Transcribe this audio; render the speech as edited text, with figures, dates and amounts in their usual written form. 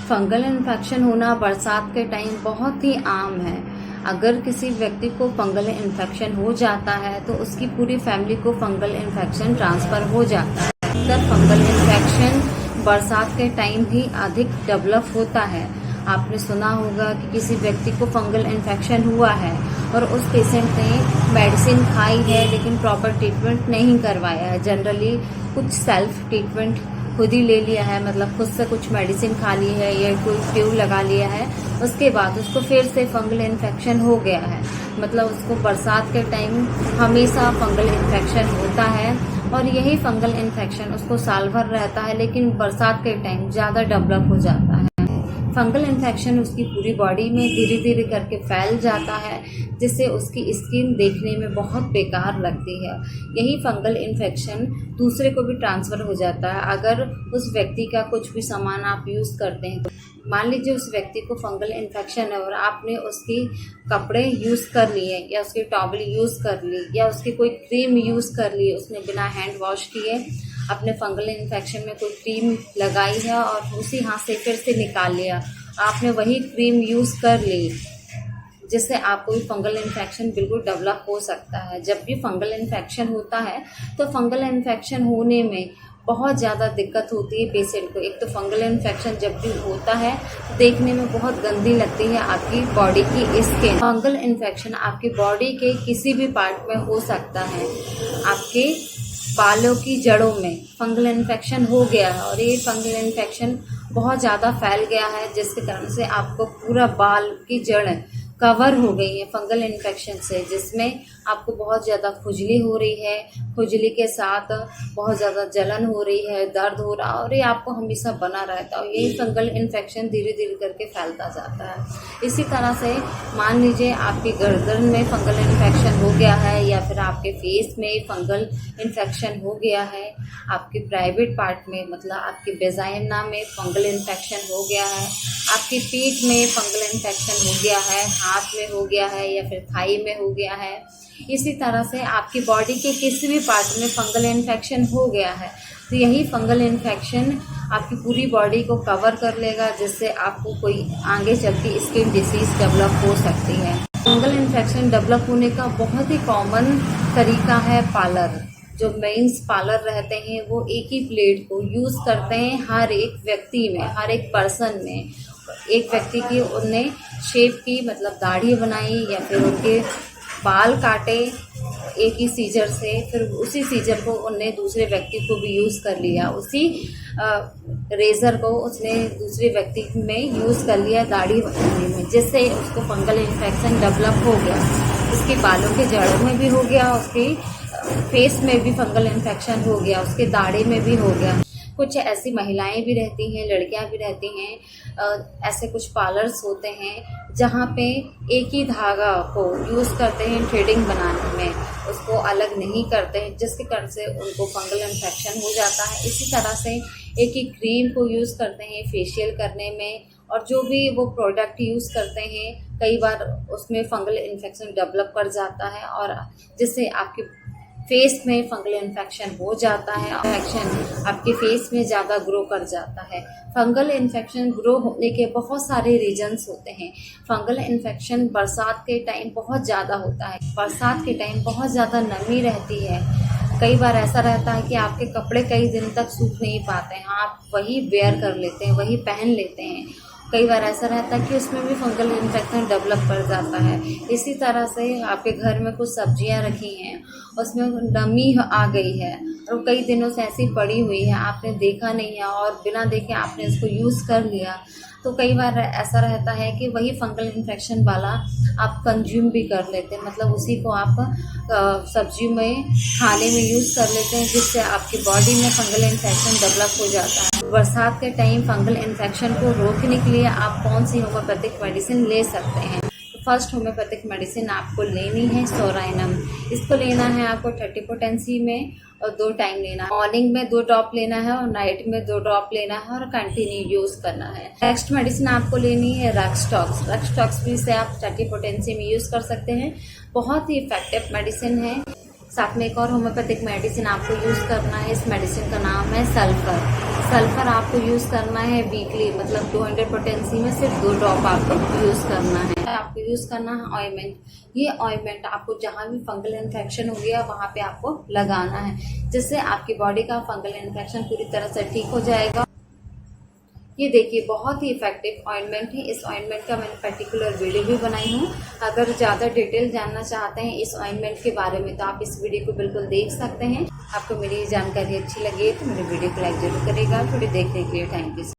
Fungal infection होना बरसात के टाइम बहुत ही आम है। अगर किसी व्यक्ति को फंगल इन्फेक्शन हो जाता है तो उसकी पूरी फैमिली को फंगल इन्फेक्शन ट्रांसफ़र हो जाता है। अगर फंगल इन्फेक्शन बरसात के टाइम ही अधिक डेवलप होता है। आपने सुना होगा कि किसी व्यक्ति को फंगल इन्फेक्शन हुआ है और उस पेशेंट ने मेडिसिन खाई है लेकिन प्रॉपर ट्रीटमेंट नहीं करवाया है। जनरली कुछ सेल्फ ट्रीटमेंट खुद ही ले लिया है, मतलब खुद से कुछ मेडिसिन खा ली है या कोई ट्यूब लगा लिया है, उसके बाद उसको फिर से फंगल इन्फेक्शन हो गया है। मतलब उसको बरसात के टाइम हमेशा फंगल इन्फेक्शन होता है और यही फंगल इन्फेक्शन उसको साल भर रहता है, लेकिन बरसात के टाइम ज़्यादा डेवलप हो जाता है। फंगल इन्फेक्शन उसकी पूरी बॉडी में धीरे धीरे करके फैल जाता है, जिससे उसकी स्किन देखने में बहुत बेकार लगती है। यही फंगल इन्फेक्शन दूसरे को भी ट्रांसफ़र हो जाता है। अगर उस व्यक्ति का कुछ भी सामान आप यूज़ करते हैं, तो मान लीजिए उस व्यक्ति को फंगल इन्फेक्शन है और आपने उसकी कपड़े यूज़ कर लिए या उसकी टॉवल यूज़ कर ली या उसकी कोई क्रीम यूज़ कर ली, उसने बिना हैंड वॉश किए अपने फंगल इन्फेक्शन में कोई क्रीम लगाई है और उसी हाथ से फिर से निकाल लिया, आपने वही क्रीम यूज़ कर ली, जिससे आपको भी फंगल इन्फेक्शन बिल्कुल डेवलप हो सकता है। जब भी फंगल इन्फेक्शन होता है तो फंगल इन्फेक्शन होने में बहुत ज़्यादा दिक्कत होती है पेशेंट को। एक तो फंगल इन्फेक्शन जब भी होता है तो देखने में बहुत गंदी लगती है आपकी बॉडी की स्किन। फंगल इन्फेक्शन आपकी बॉडी के किसी भी पार्ट में हो सकता है। आपके बालों की जड़ों में फंगल इन्फेक्शन हो गया है और ये फंगल इन्फेक्शन बहुत ज़्यादा फैल गया है, जिसके कारण से आपको पूरा बाल की जड़ कवर हो गई है फंगल इन्फेक्शन से, जिसमें आपको बहुत ज़्यादा खुजली हो रही है, खुजली के साथ बहुत ज़्यादा जलन हो रही है, दर्द हो रहा है और ये आपको हमेशा बना रहता है और यही फंगल इन्फेक्शन धीरे धीरे करके फैलता जाता है। इसी तरह से मान लीजिए आपकी गर्दन में फंगल इन्फेक्शन हो गया है या फिर आपके फेस में फंगल इन्फेक्शन हो गया है, आपके प्राइवेट पार्ट में मतलब आपकी वेजाइना में फंगल इन्फेक्शन हो गया है, आपकी पीठ में फंगल इन्फेक्शन हो गया है, हाथ में हो गया है या फिर थाई में हो गया है। इसी तरह से आपकी बॉडी के किसी भी पार्ट में फंगल इन्फेक्शन हो गया है तो यही फंगल इन्फेक्शन आपकी पूरी बॉडी को कवर कर लेगा, जिससे आपको कोई आगे चलती स्किन डिसीज डेवलप हो सकती है। फंगल इन्फेक्शन डेवलप होने का बहुत ही कॉमन तरीका है पार्लर। जो मेंस पार्लर रहते हैं वो एक ही ब्लेड को यूज़ करते हैं हर एक व्यक्ति में, हर एक पर्सन में। एक व्यक्ति की उनने शेप की मतलब दाढ़ी बनाई या फिर उनके बाल काटे एक ही सीजर से, फिर उसी सीजर को उनने दूसरे व्यक्ति को भी यूज़ कर लिया, उसी रेज़र को उसने दूसरे व्यक्ति में यूज़ कर लिया दाढ़ी बनाने में, जिससे उसको फंगल इन्फेक्शन डेवलप हो गया। उसके बालों के जड़ों में भी हो गया, उसके फेस में भी फंगल इन्फेक्शन हो गया, उसके दाढ़ी में भी हो गया। कुछ ऐसी महिलाएं भी रहती हैं, लड़कियां भी रहती हैं, ऐसे कुछ पार्लर्स होते हैं जहां पे एक ही धागा को यूज़ करते हैं थ्रेडिंग बनाने में, उसको अलग नहीं करते हैं, जिसके कारण से उनको फंगल इन्फेक्शन हो जाता है। इसी तरह से एक ही क्रीम को यूज़ करते हैं फेशियल करने में और जो भी वो प्रोडक्ट यूज़ करते हैं कई बार उसमें फंगल इन्फेक्शन डेवलप कर जाता है और जिससे आपके फेस में फंगल इन्फेक्शन हो जाता है। इन्फेक्शन आपके फेस में ज़्यादा ग्रो कर जाता है। फंगल इन्फेक्शन ग्रो होने के बहुत सारे रीजंस होते हैं। फंगल इन्फेक्शन बरसात के टाइम बहुत ज़्यादा होता है। बरसात के टाइम बहुत ज़्यादा नमी रहती है। कई बार ऐसा रहता है कि आपके कपड़े कई दिन तक सूख नहीं पाते हैं, आप वही वेयर कर लेते हैं, वही पहन लेते हैं। कई बार ऐसा रहता है कि उसमें भी फंगल इन्फेक्शन डेवलप कर जाता है। इसी तरह से आपके घर में कुछ सब्जियां रखी हैं, उसमें नमी आ गई है और कई दिनों से ऐसी पड़ी हुई है, आपने देखा नहीं है और बिना देखे आपने इसको यूज़ कर लिया, तो कई बार ऐसा रहता है कि वही फंगल इन्फेक्शन वाला आप कंज्यूम भी कर लेते हैं, मतलब उसी को आप सब्जी में खाने में यूज़ कर लेते हैं, जिससे आपकी बॉडी में फंगल इन्फेक्शन डेवलप हो जाता है। बरसात के टाइम फंगल इन्फेक्शन को रोकने के लिए आप कौन सी होम्योपैथिक मेडिसिन ले सकते हैं? फर्स्ट होम्योपैथिक मेडिसिन आपको लेनी है सोराइनम। इसको लेना है आपको 30 पोटेंसी में और 2 टाइम लेना है। मॉर्निंग में 2 ड्रॉप लेना है और नाइट में 2 ड्रॉप लेना है और कंटिन्यू यूज़ करना है। नेक्स्ट मेडिसिन आपको लेनी है रक्सटॉक्स। रक्सटॉक्स भी से आप 30 पोटेंसी में यूज़ कर सकते हैं, बहुत ही इफेक्टिव मेडिसिन है। साथ में एक और होम्योपैथिक मेडिसिन आपको यूज़ करना है। इस मेडिसिन का नाम है सल्फर। सल्फर आपको यूज़ करना है वीकली, मतलब 200 पोटेंसी में सिर्फ 2 ड्रॉप आपको यूज़ करना है। आपको यूज़ करना है ऑइंटमेंट। ये ऑइंटमेंट आपको जहाँ भी फंगल इन्फेक्शन हो गया वहाँ पे आपको लगाना है, जिससे आपकी बॉडी का फंगल इन्फेक्शन पूरी तरह से ठीक हो जाएगा। ये देखिए बहुत ही इफेक्टिव ऑइंटमेंट है। इस ऑइंटमेंट का मैंने पर्टिकुलर वीडियो भी बनाई हूँ। अगर ज़्यादा डिटेल जानना चाहते हैं इस ऑइंटमेंट के बारे में तो आप इस वीडियो को बिल्कुल देख सकते हैं। आपको मेरी जानकारी अच्छी लगी तो मेरे वीडियो को लाइक जरूर करेगा। थोड़ी देखने के लिए थैंक यू।